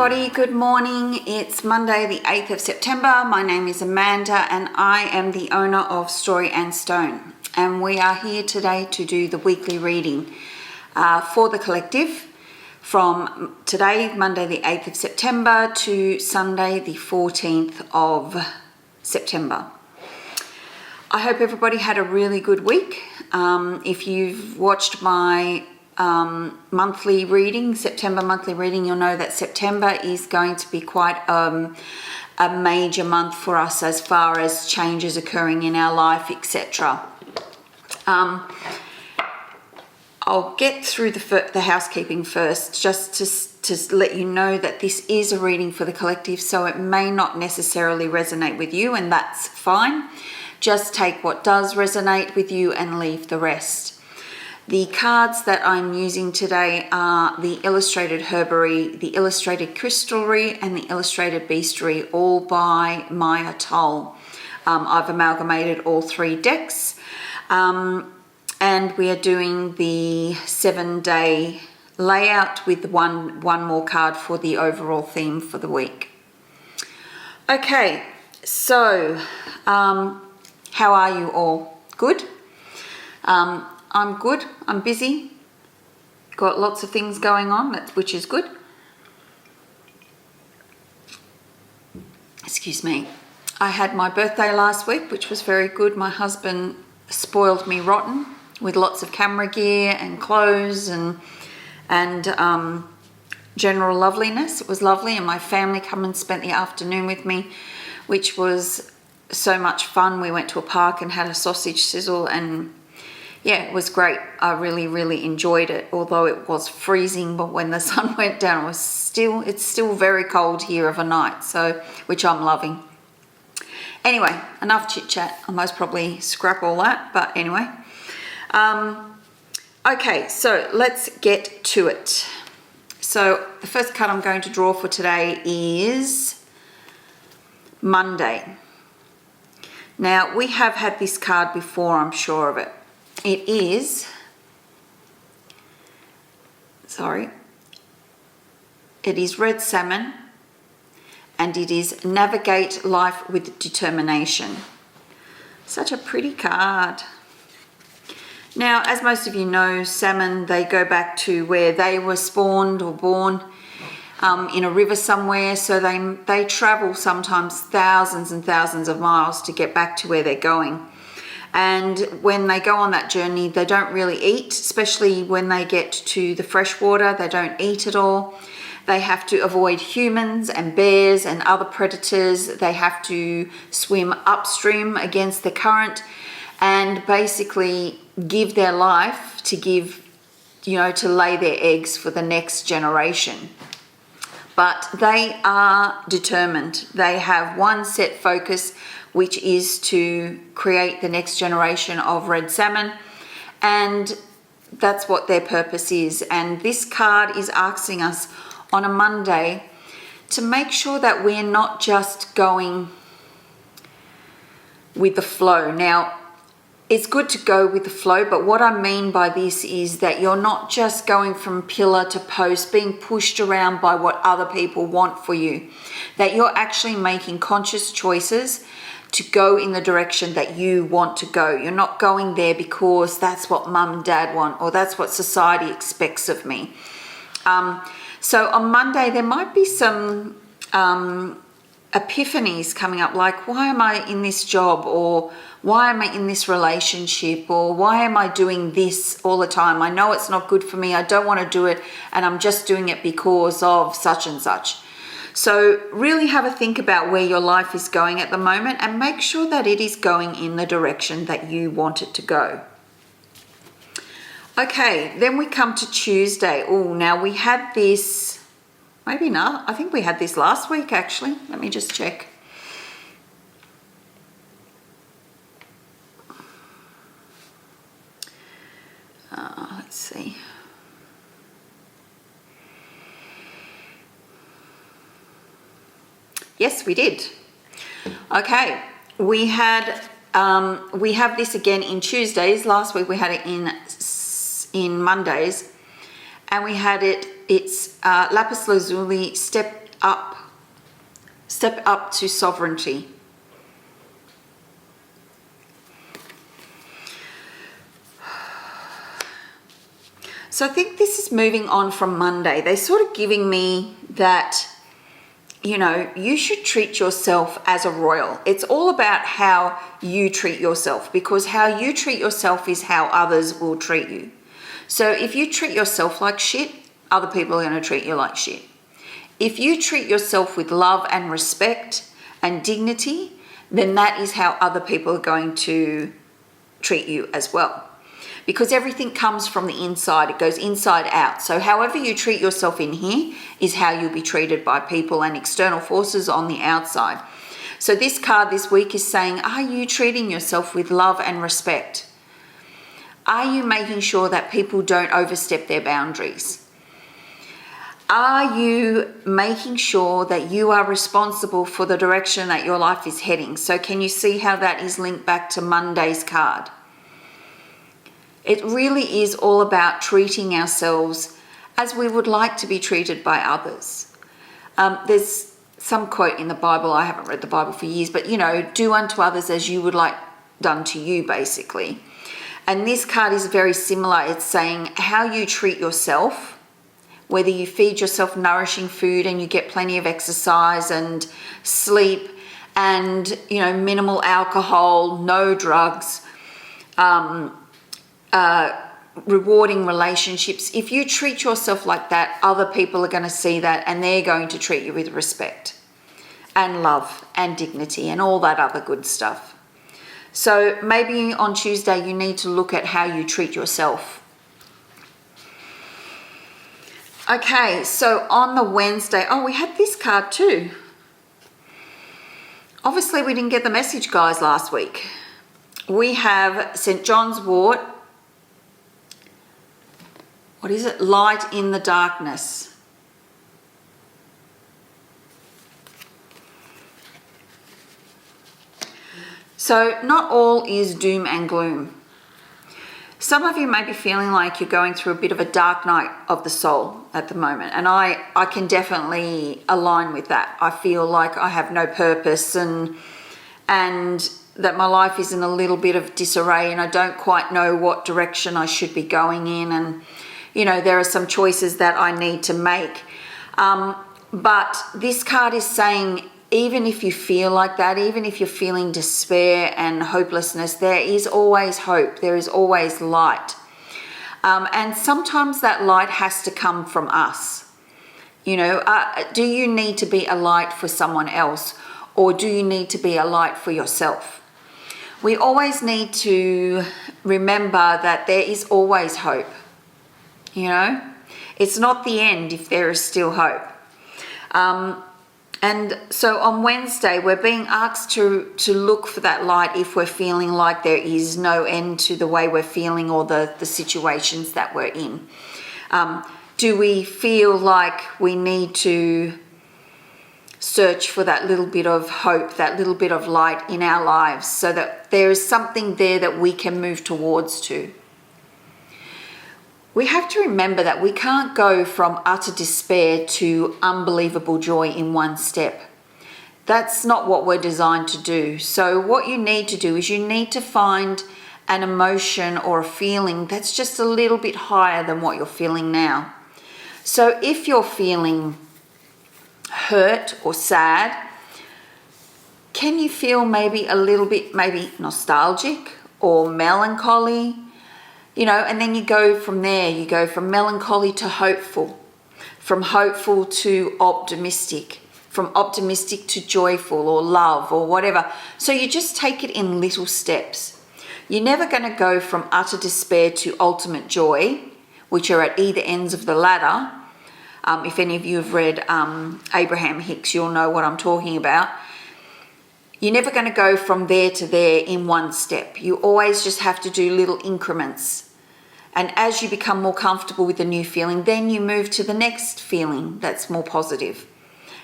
everybody, good morning. It's Monday the 8th of September. My name is Amanda and I am the owner of Story and Stone, and we are here today to do the weekly reading for the collective from today, Monday the 8th of September, to Sunday the 14th of September. I hope everybody had a really good week. If you've watched my monthly reading, September monthly reading, you'll know that September is going to be quite a major month for us as far as changes occurring in our life, etc. I'll get through the housekeeping first, just to let you know that this is a reading for the collective, so it may not necessarily resonate with you, and that's fine. Just take what does resonate with you and leave the rest. The cards that I'm using today are the Illustrated Herbiary, the Illustrated Crystallary, and the Illustrated Bestiary, all by Maia Toll. I've amalgamated all three decks, and we are doing the 7-day layout with one more card for the overall theme for the week. Okay, so how are you all? Good? I'm good. I'm busy. Got lots of things going on, which is good. Excuse me. I had my birthday last week, which was very good. My husband spoiled me rotten with lots of camera gear and clothes and general loveliness. It was lovely, and my family come and spent the afternoon with me, which was so much fun. We went to a park and had a sausage sizzle, and yeah, it was great. I really enjoyed it, although it was freezing. But when the sun went down, it's still very cold here of a night, so which I'm loving. Anyway, enough chit chat. I'll most probably scrap all that, but anyway. Okay, so let's get to it. So the first card I'm going to draw for today is Monday. Now, we have had this card before, I'm sure of it. It is red salmon, and it is navigate life with determination. Such a pretty card. Now, as most of you know, salmon, they go back to where they were spawned or born in a river somewhere, so they travel sometimes thousands and thousands of miles to get back to where they're going. And when they go on that journey, they don't really eat, especially when they get to the fresh water. They don't eat at all. They have to avoid humans and bears and other predators. They have to swim upstream against the current and basically give their life to lay their eggs for the next generation. But they are determined. They have one set focus, which is to create the next generation of red salmon, and that's what their purpose is. And this card is asking us on a Monday to make sure that we're not just going with the flow. Now, it's good to go with the flow, but what I mean by this is that you're not just going from pillar to post, being pushed around by what other people want for you, that you're actually making conscious choices to go in the direction that you want to go. You're not going there because that's what mum and dad want, or that's what society expects of me. So on Monday, there might be some epiphanies coming up, like, why am I in this job, or why am I in this relationship, or why am I doing this all the time? I know it's not good for me. I don't want to do it, and I'm just doing it because of such and such. So really have a think about where your life is going at the moment, and make sure that it is going in the direction that you want it to go. Okay, then we come to Tuesday. Oh, now we had this, maybe not, I think we had this last week actually. Let me just check. Let's see. Yes, we did. Okay, we have this again in Tuesdays. Last week we had it in Mondays, and we had it's lapis lazuli, step up. Step up to sovereignty. So I think this is moving on from Monday. They're sort of giving me that, you know, you should treat yourself as a royal. It's all about how you treat yourself, because how you treat yourself is how others will treat you. So if you treat yourself like shit, other people are going to treat you like shit. If you treat yourself with love and respect and dignity, then that is how other people are going to treat you as well. Because everything comes from the inside, it goes inside out. So however you treat yourself in here is how you'll be treated by people and external forces on the outside. So this card this week is saying, are you treating yourself with love and respect? Are you making sure that people don't overstep their boundaries? Are you making sure that you are responsible for the direction that your life is heading? So can you see how that is linked back to Monday's card? It really is all about treating ourselves as we would like to be treated by others. There's some quote in the Bible, I haven't read the Bible for years, but you know, do unto others as you would like done to you, basically. And this card is very similar. It's saying how you treat yourself, whether you feed yourself nourishing food and you get plenty of exercise and sleep and, you know, minimal alcohol, no drugs, rewarding relationships. If you treat yourself like that, other people are going to see that and they're going to treat you with respect and love and dignity and all that other good stuff. So maybe on Tuesday you need to look at how you treat yourself. Okay, so on the Wednesday, oh, we had this card too. Obviously we didn't get the message, guys, last week. We have St. John's wort. What is it? Light in the darkness. So not all is doom and gloom. Some of you may be feeling like you're going through a bit of a dark night of the soul at the moment. And I can definitely align with that. I feel like I have no purpose and that my life is in a little bit of disarray and I don't quite know what direction I should be going in. And you know, there are some choices that I need to make. But this card is saying, even if you feel like that, even if you're feeling despair and hopelessness, there is always hope. There is always light. And sometimes that light has to come from us. You know, do you need to be a light for someone else, or do you need to be a light for yourself? We always need to remember that there is always hope. You know, it's not the end if there is still hope. And so on Wednesday, we're being asked to look for that light if we're feeling like there is no end to the way we're feeling or the situations that we're in. Do we feel like we need to search for that little bit of hope, that little bit of light in our lives so that there is something there that we can move towards to? We have to remember that we can't go from utter despair to unbelievable joy in one step. That's not what we're designed to do. So what you need to do is you need to find an emotion or a feeling that's just a little bit higher than what you're feeling now. So if you're feeling hurt or sad, can you feel maybe a little bit nostalgic or melancholy? You know, and then you go from there, you go from melancholy to hopeful, from hopeful to optimistic, from optimistic to joyful or love or whatever. So you just take it in little steps. You're never going to go from utter despair to ultimate joy, which are at either ends of the ladder. If any of you have read Abraham Hicks, you'll know what I'm talking about. You're never going to go from there to there in one step. You always just have to do little increments. And as you become more comfortable with the new feeling, then you move to the next feeling that's more positive.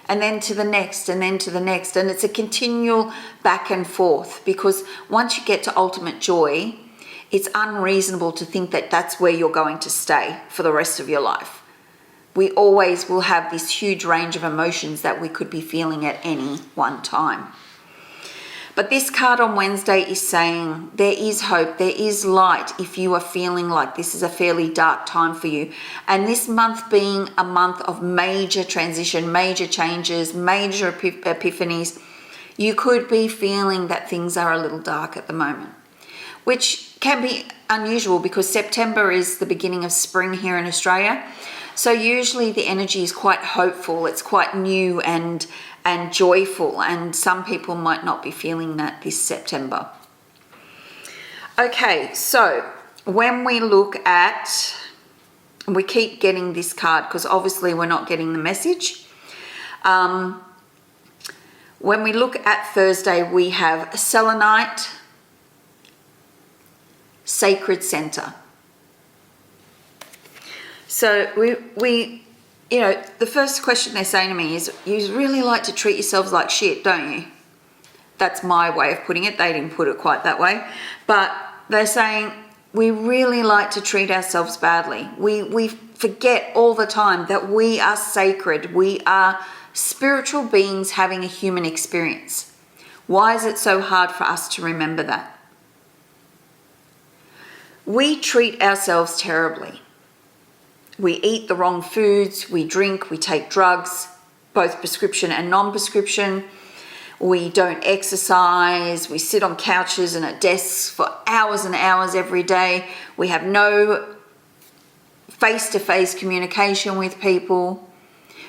And then to the next, and then to the next. And it's a continual back and forth, because once you get to ultimate joy, it's unreasonable to think that that's where you're going to stay for the rest of your life. We always will have this huge range of emotions that we could be feeling at any one time. But this card on Wednesday is saying there is hope, there is light if you are feeling like this is a fairly dark time for you. And this month being a month of major transition, major changes, major epiphanies, you could be feeling that things are a little dark at the moment, which can be unusual because September is the beginning of spring here in Australia. So usually the energy is quite hopeful, it's quite new and joyful, and some people might not be feeling that this September. Okay, so when we look at, we keep getting this card because obviously we're not getting the message. When we look at Thursday, we have selenite, sacred center. So we you know, the first question they're saying to me is, you really like to treat yourselves like shit, don't you? That's my way of putting it. They didn't put it quite that way. But they're saying, we really like to treat ourselves badly. We forget all the time that we are sacred. We are spiritual beings having a human experience. Why is it so hard for us to remember that? We treat ourselves terribly. We eat the wrong foods, we drink, we take drugs, both prescription and non-prescription. We don't exercise, we sit on couches and at desks for hours and hours every day. We have no face-to-face communication with people.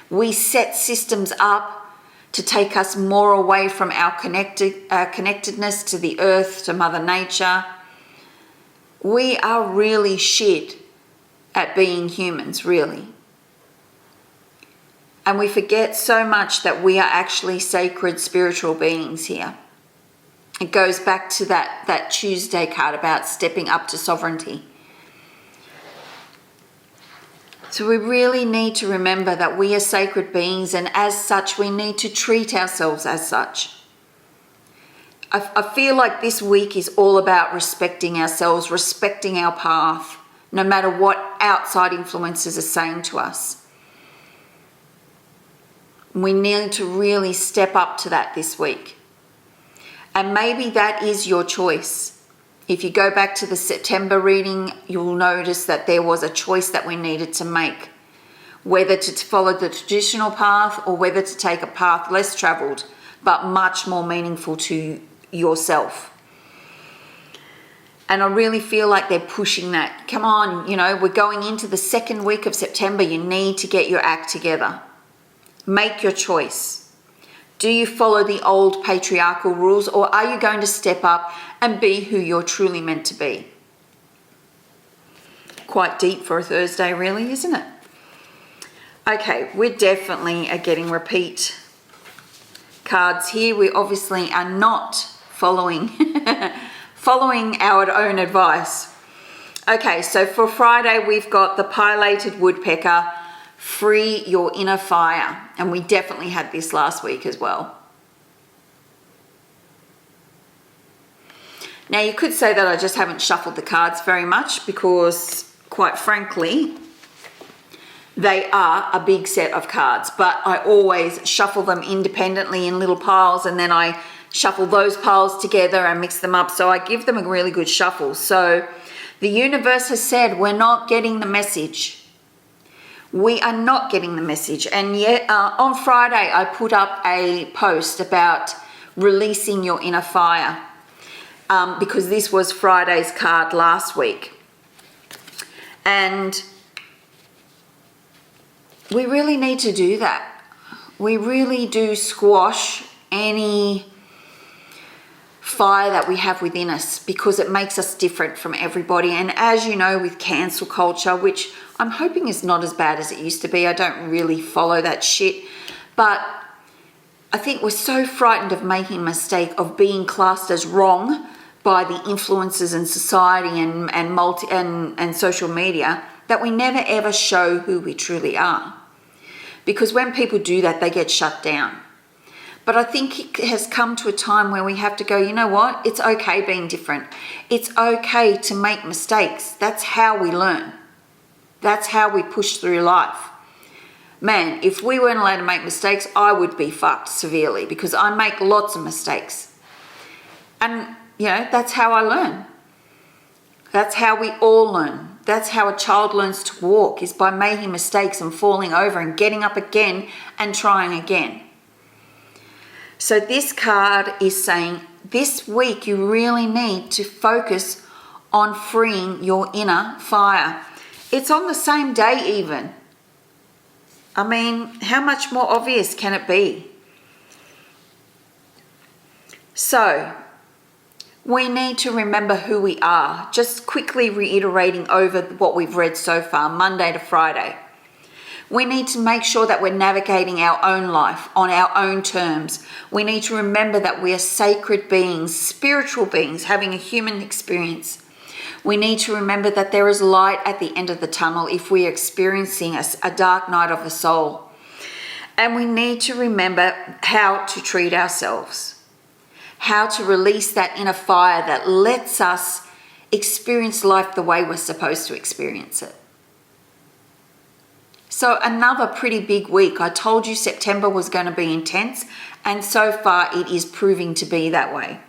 We set systems up to take us more away from our connectedness to the earth, to Mother Nature. We are really shit at being humans, really. And we forget so much that we are actually sacred spiritual beings here. It goes back to that Tuesday card about stepping up to sovereignty. So we really need to remember that we are sacred beings, and as such, we need to treat ourselves as such. I feel like this week is all about respecting ourselves, respecting our path, no matter what outside influences are saying to us. We need to really step up to that this week. And maybe that is your choice. If you go back to the September reading, you'll notice that there was a choice that we needed to make. Whether to follow the traditional path or whether to take a path less traveled, but much more meaningful to yourself. And I really feel like they're pushing that. Come on, you know, we're going into the second week of September. You need to get your act together. Make your choice. Do you follow the old patriarchal rules, or are you going to step up and be who you're truly meant to be? Quite deep for a Thursday, really, isn't it? Okay, we definitely are getting repeat cards here. We obviously are not following our own advice. Okay, so for Friday, we've got the pileated woodpecker, free your inner fire. And we definitely had this last week as well. Now, you could say that I just haven't shuffled the cards very much because, quite frankly, they are a big set of cards, but I always shuffle them independently in little piles, and then I shuffle those piles together and mix them up. So I give them a really good shuffle. So the universe has said we're not getting the message. We are not getting the message. And yet on Friday, I put up a post about releasing your inner fire because this was Friday's card last week. And we really need to do that. We really do squash any fire that we have within us because it makes us different from everybody. And as you know, with cancel culture, which I'm hoping is not as bad as it used to be, I don't really follow that shit, but I think we're so frightened of making a mistake, of being classed as wrong by the influences in society and social media, that we never ever show who we truly are. Because when people do that, they get shut down. But I think it has come to a time where we have to go, you know what? It's okay being different. It's okay to make mistakes. That's how we learn. That's how we push through life. man, if we weren't allowed to make mistakes, I would be fucked severely, because I make lots of mistakes. And, you know, that's how I learn. That's how we all learn. That's how a child learns to walk, is by making mistakes and falling over and getting up again and trying again. So this card is saying this week you really need to focus on freeing your inner fire. It's on the same day even. I mean, how much more obvious can it be? So, we need to remember who we are. Just quickly reiterating over what we've read so far, Monday to Friday. We need to make sure that we're navigating our own life on our own terms. We need to remember that we are sacred beings, spiritual beings, having a human experience. We need to remember that there is light at the end of the tunnel if we are experiencing a dark night of the soul. And we need to remember how to treat ourselves, how to release that inner fire that lets us experience life the way we're supposed to experience it. So another pretty big week. I told you September was going to be intense, and so far it is proving to be that way.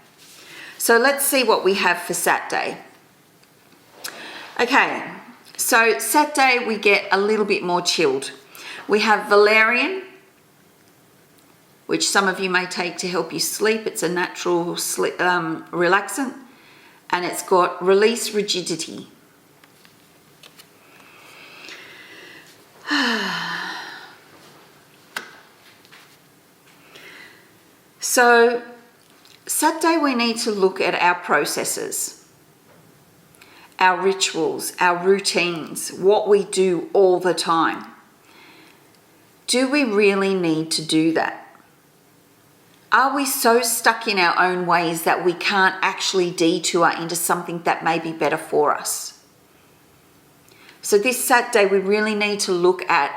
So let's see what we have for Saturday. Okay, so Saturday we get a little bit more chilled. We have valerian, which some of you may take to help you sleep. It's a natural relaxant, and it's got release rigidity. So Saturday we need to look at our processes, our rituals, our routines, what we do all the time. Do we really need to do that? Are we so stuck in our own ways that we can't actually detour into something that may be better for us? So this Saturday, we really need to look at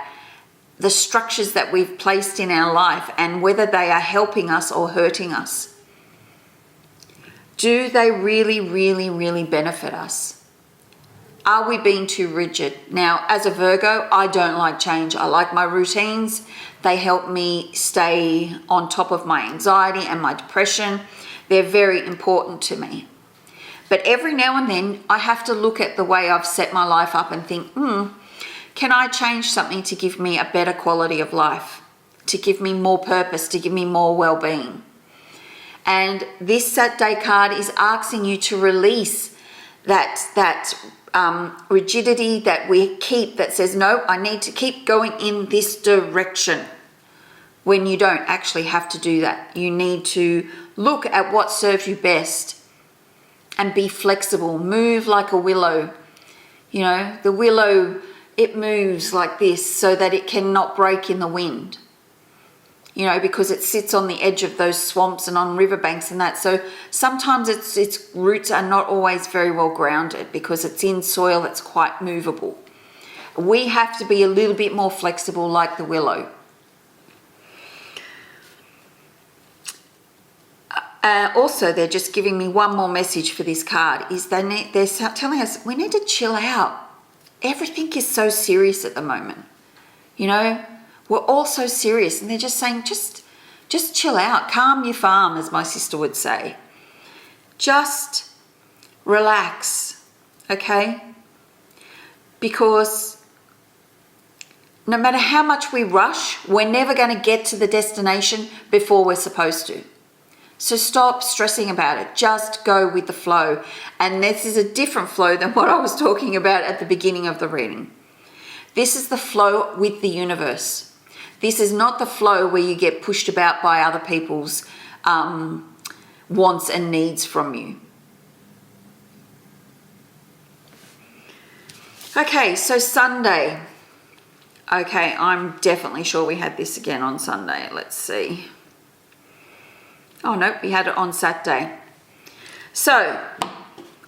the structures that we've placed in our life and whether they are helping us or hurting us. Do they really, really, really benefit us? Are we being too rigid? Now, as a Virgo, I don't like change. I like my routines. They help me stay on top of my anxiety and my depression. They're very important to me. But every now and then, I have to look at the way I've set my life up and think, can I change something to give me a better quality of life, to give me more purpose, to give me more well-being? And this Saturday card is asking you to release that rigidity that we keep that says, no, I need to keep going in this direction, when you don't actually have to do that. You need to look at what serves you best and be flexible. Move like a willow. You know, the willow, it moves like this so that it cannot break in the wind. You know, because it sits on the edge of those swamps and on riverbanks and that. So sometimes its roots are not always very well grounded because it's in soil that's quite movable. We have to be a little bit more flexible like the willow. Also, they're just giving me one more message for this card, is they're telling us we need to chill out. Everything is so serious at the moment. You know, we're all so serious, and they're just saying, just chill out, calm your farm, as my sister would say. Just relax, okay? Because no matter how much we rush, we're never going to get to the destination before we're supposed to. So stop stressing about it. Just go with the flow. And this is a different flow than what I was talking about at the beginning of the reading. This is the flow with the universe. This is not the flow where you get pushed about by other people's wants and needs from you. Okay, so Sunday. Okay, I'm definitely sure we had this again on Sunday. Let's see. Oh, no, we had it on Saturday. So,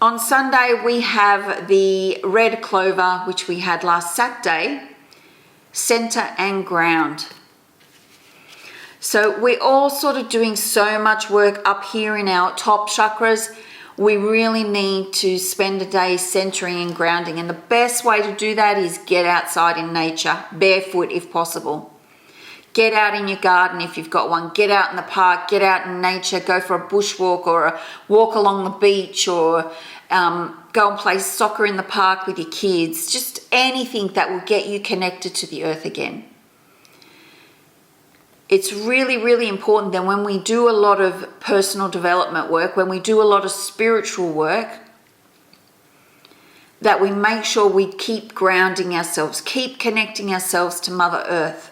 on Sunday, we have the red clover, which we had last Saturday, center and ground. So, we're all sort of doing so much work up here in our top chakras. we really need to spend a day centering and grounding. And the best way to do that is get outside in nature, barefoot if possible. Get out in your garden if you've got one. Get out in the park, get out in nature, go for a bushwalk or a walk along the beach, or go and play soccer in the park with your kids. Just anything that will get you connected to the earth again. It's really, really important that when we do a lot of personal development work, when we do a lot of spiritual work, that we make sure we keep grounding ourselves, keep connecting ourselves to Mother Earth,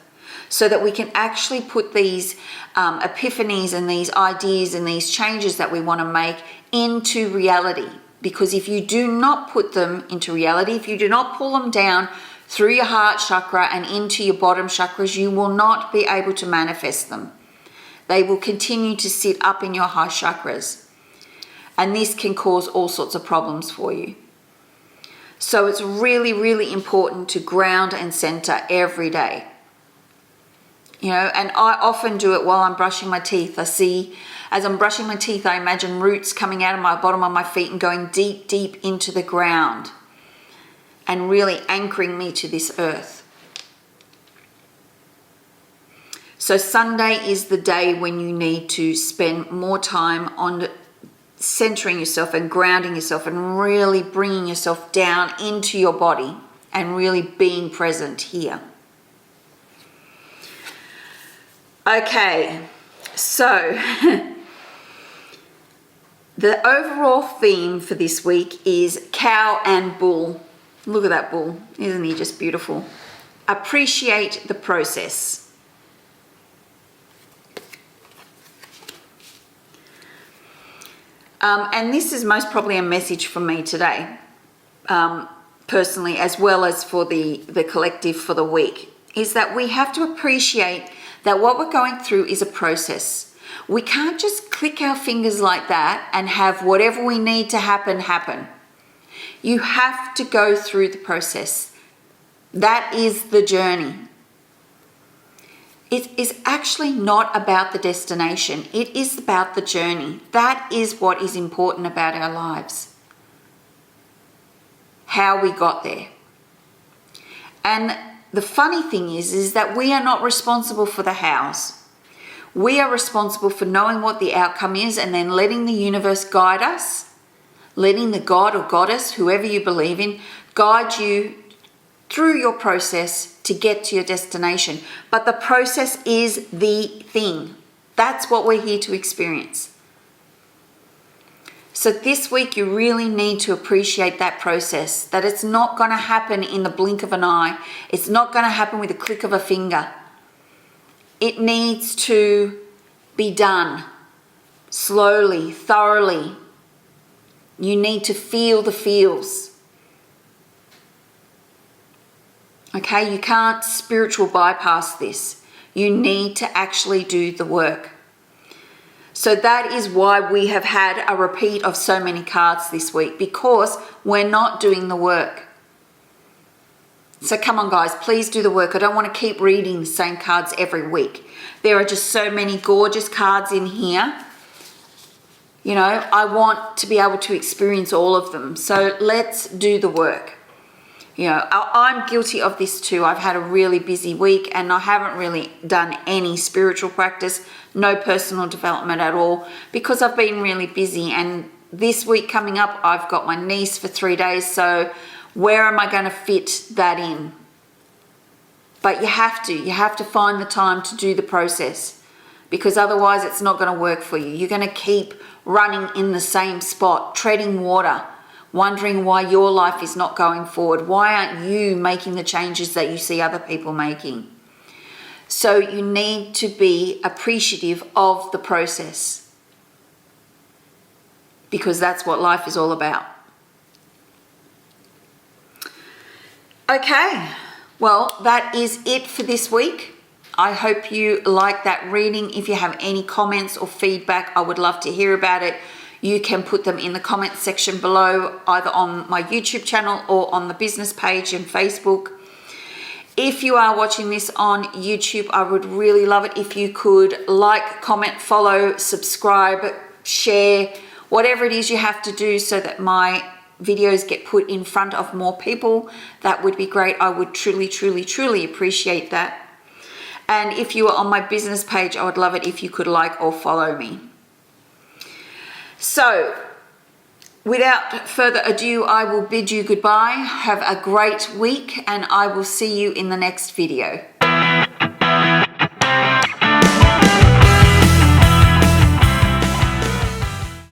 so that we can actually put these epiphanies and these ideas and these changes that we want to make into reality. Because if you do not put them into reality, if you do not pull them down through your heart chakra and into your bottom chakras, you will not be able to manifest them. They will continue to sit up in your high chakras. And this can cause all sorts of problems for you. So it's really, really important to ground and center every day. You know, and I often do it while I'm brushing my teeth. As I'm brushing my teeth, I imagine roots coming out of my bottom of my feet and going deep, deep into the ground, and really anchoring me to this earth. So Sunday is the day when you need to spend more time on centering yourself and grounding yourself and really bringing yourself down into your body and really being present here. Okay, so the overall theme for this week is cow and bull. Look at that bull. Isn't he just beautiful? Appreciate the process. And this is most probably a message for me today, personally, as well as for the collective for the week, is that we have to appreciate that what we're going through is a process. We can't just click our fingers like that and have whatever we need to happen, happen. You have to go through the process. That is the journey. It is actually not about the destination. It is about the journey. That is what is important about our lives. How we got there. And the funny thing is that we are not responsible for the hows. We are responsible for knowing what the outcome is and then letting the universe guide us. Letting the God or Goddess, whoever you believe in, guide you through your process to get to your destination. But the process is the thing. That's what we're here to experience. So this week you really need to appreciate that process, that it's not going to happen in the blink of an eye. It's not going to happen with a click of a finger. It needs to be done slowly, thoroughly. You need to feel the feels. Okay, you can't spiritual bypass this. You need to actually do the work. So that is why we have had a repeat of so many cards this week, because we're not doing the work. So come on guys, please do the work. I don't want to keep reading the same cards every week. There are just so many gorgeous cards in here. You know, I want to be able to experience all of them. So let's do the work. You know, I'm guilty of this too. I've had a really busy week and I haven't really done any spiritual practice, no personal development at all, because I've been really busy. And this week coming up, I've got my niece for 3 days. So where am I going to fit that in? But you have to find the time to do the process, because otherwise it's not going to work for you. You're going to keep running in the same spot, treading water, wondering why your life is not going forward. Why aren't you making the changes that you see other people making? So you need to be appreciative of the process, because that's what life is all about. Okay, well, that is it for this week. I hope you like that reading. If you have any comments or feedback, I would love to hear about it. You can put them in the comments section below, either on my YouTube channel or on the business page and Facebook. If you are watching this on YouTube, I would really love it if you could like, comment, follow, subscribe, share, whatever it is you have to do so that my videos get put in front of more people, that would be great. I would truly, truly, truly appreciate that. And if you are on my business page, I would love it if you could like or follow me. So, without further ado, I will bid you goodbye. Have a great week, and I will see you in the next video.